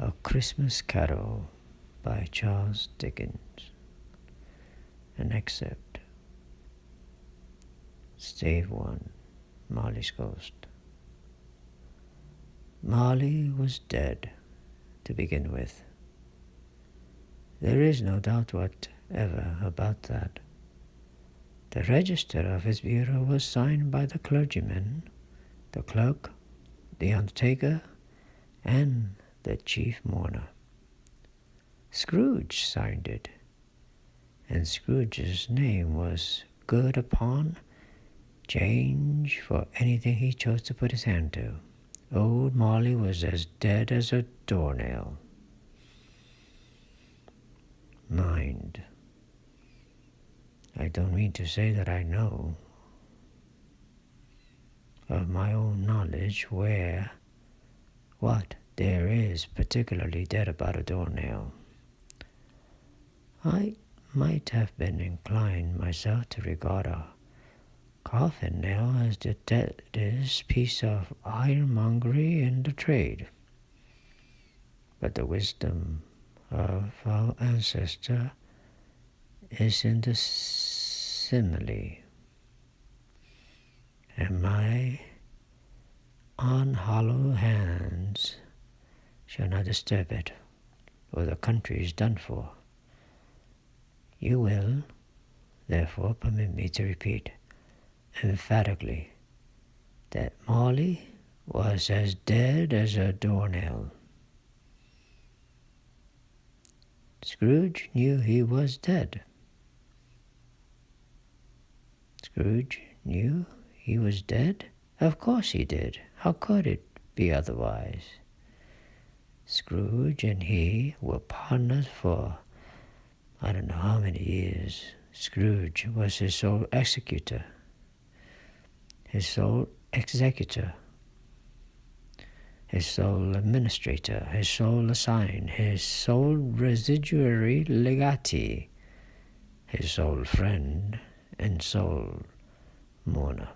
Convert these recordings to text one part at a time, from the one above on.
A Christmas Carol by Charles Dickens. An excerpt. Stave 1. Marley's Ghost. Marley was dead, to begin with. There is no doubt whatever about that. The register of his bureau was signed by the clergyman, the clerk, the undertaker, and the chief mourner. Scrooge signed it, and Scrooge's name was good upon change for anything he chose to put his hand to. Old Marley was as dead as a doornail. Mind, I don't mean to say that I know of my own knowledge what there is particularly dead about a doornail. I might have been inclined myself to regard a coffin nail as the deadest piece of ironmongery in the trade. But the wisdom of our ancestor is in the simile, and my unhallowed hands shall not disturb it, or the country is done for. You will, therefore, permit me to repeat emphatically that Marley was as dead as a doornail. Scrooge knew he was dead. Scrooge knew he was dead? Of course he did. How could it be otherwise? Scrooge and he were partners for I don't know how many years. Scrooge was his sole executor, his sole executor, his sole administrator, his sole assign, his sole residuary legatee, his sole friend and sole mourner.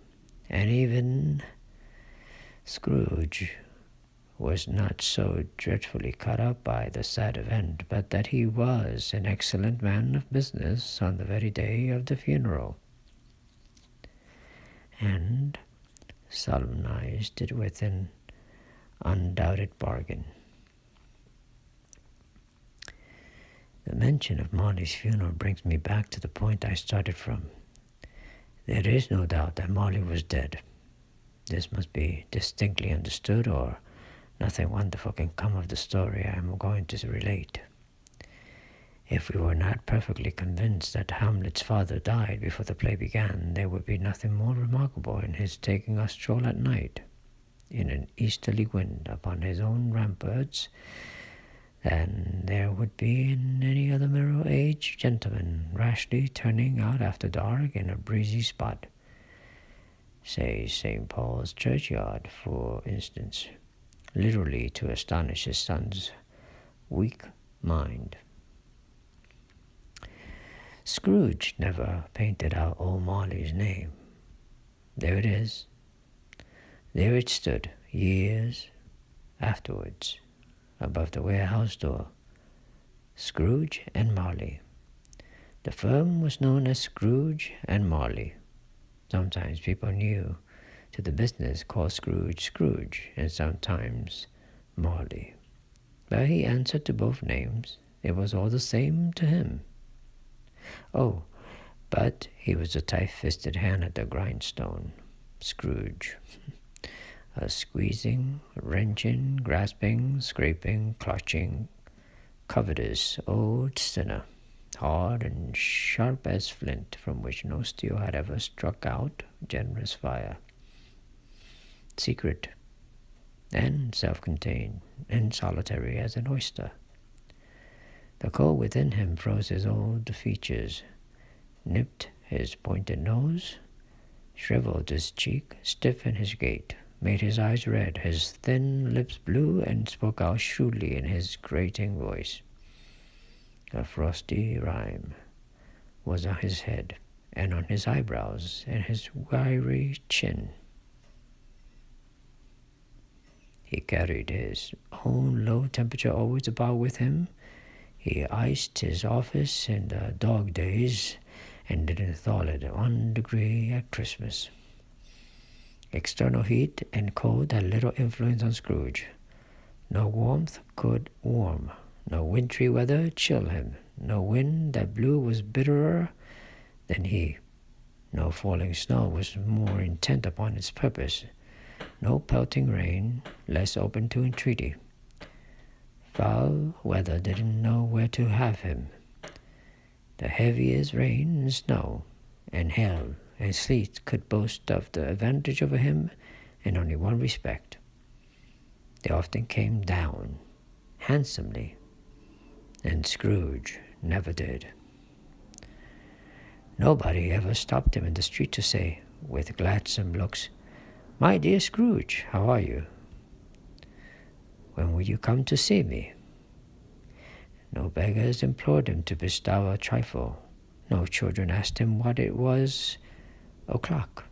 And even Scrooge was not so dreadfully cut up by the sad event, but that he was an excellent man of business on the very day of the funeral, and solemnized it with an undoubted bargain. The mention of Marley's funeral brings me back to the point I started from. There is no doubt that Marley was dead. This must be distinctly understood, or nothing wonderful can come of the story I am going to relate. If we were not perfectly convinced that Hamlet's father died before the play began, there would be nothing more remarkable in his taking a stroll at night in an easterly wind upon his own ramparts than there would be in any other middle-aged gentleman rashly turning out after dark in a breezy spot, say St. Paul's churchyard, for instance, literally to astonish his son's weak mind. Scrooge never painted out old Marley's name. There it is. There it stood, years afterwards, above the warehouse door. Scrooge and Marley. The firm was known as Scrooge and Marley. Sometimes people new to the business called Scrooge Scrooge, and sometimes Marley. But he answered to both names. It was all the same to him. Oh, but he was a tight-fisted hand at the grindstone, Scrooge. A squeezing, wrenching, grasping, scraping, clutching, covetous old sinner, hard and sharp as flint, from which no steel had ever struck out generous fire. Secret and self-contained and solitary as an oyster. The cold within him froze his old features, nipped his pointed nose, shriveled his cheek, stiffened his gait, made his eyes red, his thin lips blue, and spoke out shrewdly in his grating voice. A frosty rime was on his head, and on his eyebrows, and his wiry chin. He carried his own low temperature always about with him. He iced his office in the dog days and didn't thaw it 1 degree at Christmas. External heat and cold had little influence on Scrooge. No warmth could warm. No wintry weather chill him. No wind that blew was bitterer than he. No falling snow was more intent upon its purpose. No pelting rain less open to entreaty. Foul weather didn't know where to have him. The heaviest rain and snow and hail and sleet could boast of the advantage over him in only one respect. They often came down handsomely, and Scrooge never did. Nobody ever stopped him in the street to say, with gladsome looks, "My dear Scrooge, how are you? When will you come to see me?" No beggars implored him to bestow a trifle. No children asked him what it was o'clock.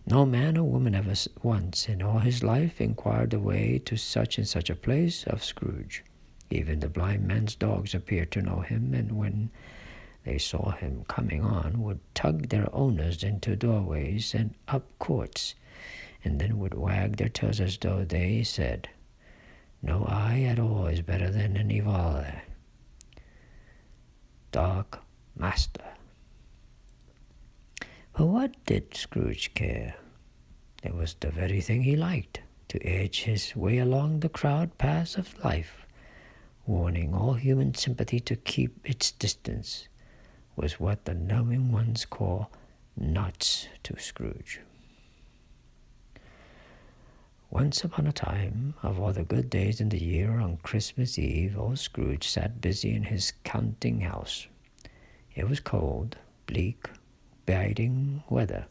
No man or woman ever once in all his life inquired the way to such and such a place of Scrooge. Even the blind man's dogs appeared to know him, and when they saw him coming on, would tug their owners into doorways and up courts, and then would wag their tails as though they said, "No eye at all is better than an evil eye." Dog master. But what did Scrooge care? It was the very thing he liked, to edge his way along the crowd paths of life, warning all human sympathy to keep its distance, was what the knowing ones call nuts to Scrooge. Once upon a time, of all the good days in the year, on Christmas Eve, old Scrooge sat busy in his counting house. It was cold, bleak, biting weather,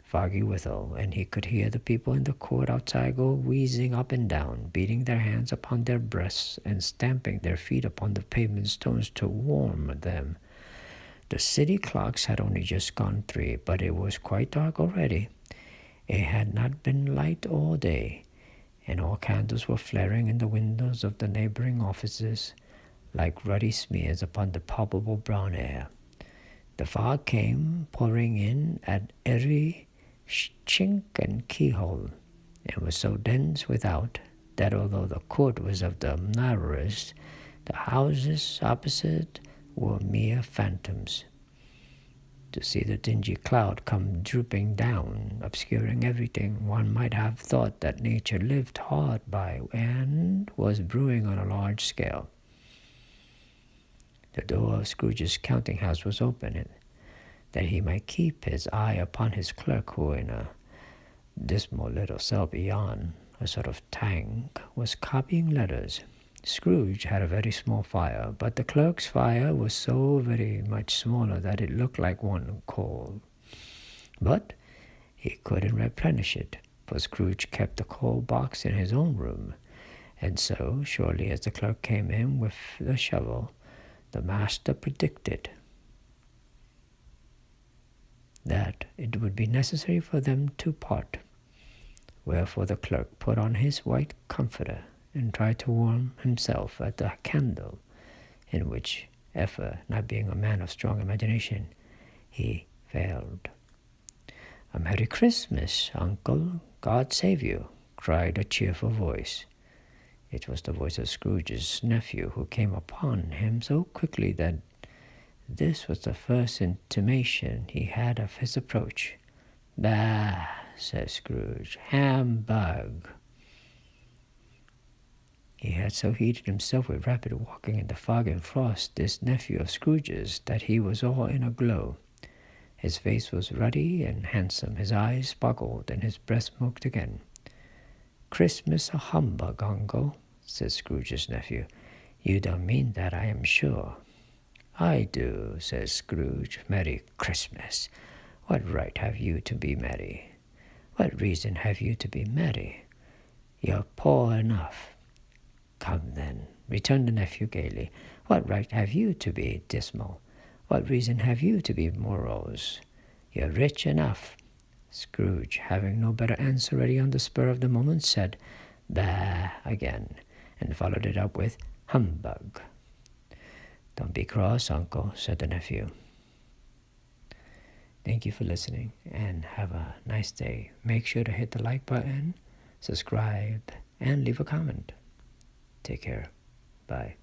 foggy withal, and he could hear the people in the court outside go wheezing up and down, beating their hands upon their breasts and stamping their feet upon the pavement stones to warm them. The city clocks had only just gone 3, but it was quite dark already. It had not been light all day, and all candles were flaring in the windows of the neighboring offices like ruddy smears upon the palpable brown air. The fog came pouring in at every chink and keyhole, and was so dense without that although the court was of the narrowest, the houses opposite were mere phantoms. To see the dingy cloud come drooping down, obscuring everything, one might have thought that nature lived hard by and was brewing on a large scale. The door of Scrooge's counting-house was open, that he might keep his eye upon his clerk, who in a dismal little cell beyond, a sort of tank, was copying letters. Scrooge had a very small fire, but the clerk's fire was so very much smaller that it looked like one coal. But he couldn't replenish it, for Scrooge kept the coal box in his own room, and so, shortly as the clerk came in with the shovel, the master predicted that it would be necessary for them to part, wherefore the clerk put on his white comforter and tried to warm himself at the candle, in which effort, not being a man of strong imagination, he failed. "A Merry Christmas, Uncle! God save you!" cried a cheerful voice. It was the voice of Scrooge's nephew, who came upon him so quickly that this was the first intimation he had of his approach. "Bah!" said Scrooge. "Humbug!" He had so heated himself with rapid walking in the fog and frost, this nephew of Scrooge's, that he was all in a glow. His face was ruddy and handsome, his eyes sparkled, and his breath smoked again. "Christmas a humbug, Uncle," said Scrooge's nephew. "You don't mean that, I am sure." "I do," said Scrooge. "Merry Christmas! What right have you to be merry? What reason have you to be merry? You're poor enough." "Come then," returned the nephew gaily. "What right have you to be dismal? What reason have you to be morose? You're rich enough." Scrooge, having no better answer ready on the spur of the moment, said, bah again, and followed it up with humbug. Don't be cross, uncle, said the nephew. Thank you for listening, and have a nice day. Make sure to hit the like button, subscribe, and leave a comment. Take care. Bye.